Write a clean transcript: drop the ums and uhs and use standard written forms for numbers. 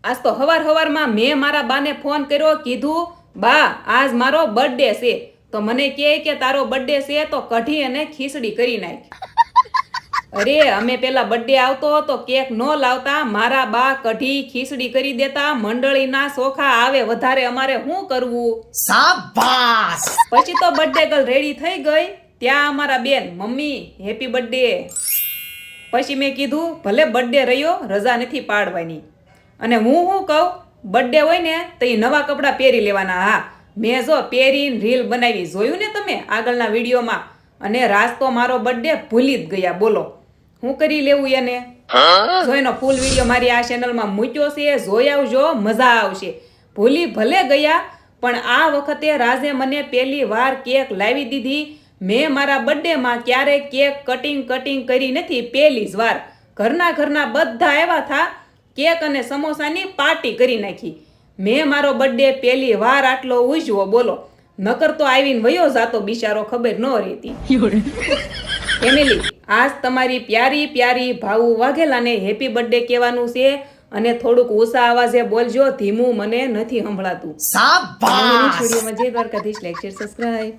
આજ તો હવારમાં મેં મારા બાને ફોન કર્યો, કીધું બા આજ મારો બર્થડે છે. તો મને કહે કે તારો બર્થડે છે તો કઢી અને ખીચડી કરી નાખ. અરે અમે પેલા બર્થડે આવતો તો કેક નો લાવતા, મારા બા કઢી ખીચડી કરી દેતા, મંડળીના ચોખા આવે વધારે, અમારે શું કરવું? શાબાશ. પછી તો બર્થડે ગર્લ રેડી થઈ ગઈ. ત્યાં અમારા બેન, મમ્મી હેપી બર્થડે. પછી મેં કીધું ભલે બર્થડે રહ્યો, રજા નથી પાડવાની. અને હું શું કહું, બર્થડે હોય ને તો એ નવા કપડાં પહેરી લેવાના. હા, મેં જો પહેરીને રીલ બનાવી, જોયું ને તમે આગળના વિડીયોમાં. અને રાજ તો મારો બર્થડે ભૂલી જ ગયા. બોલો શું કરી લેવું એને? જો એનો ફૂલ વિડીયો મારી આ ચેનલમાં મૂક્યો છે, જોઈ આવજો, મજા આવશે. ભૂલી ભલે ગયા પણ આ વખતે રાજે મને પહેલી વાર કેક લાવી દીધી. મેં મારા બર્થડેમાં ક્યારેય કેક કટિંગ કરી નથી, પહેલી જ વાર. ઘરના બધા આવ્યા હતા, કેક અને સમોસાની પાર્ટી કરી નાખી. મેં મારો બર્થડે પહેલી વાર આટલો ઉજવો. બોલો, નકર તો આવીને વયો જાતો બિચારો, ખબર ન રહેતી. ફેમિલી, આજ તમારી પ્યારી ભાઉ વાઘેલાને હેપી બર્થડે કહેવાનું છે. અને થોડુંક ઊંચા અવાજે બોલજો, ધીમું મને નથી સંભળાતું. શાબાશ. વિડીયોમાં જય દ્વારકાધીશ. Like share subscribe.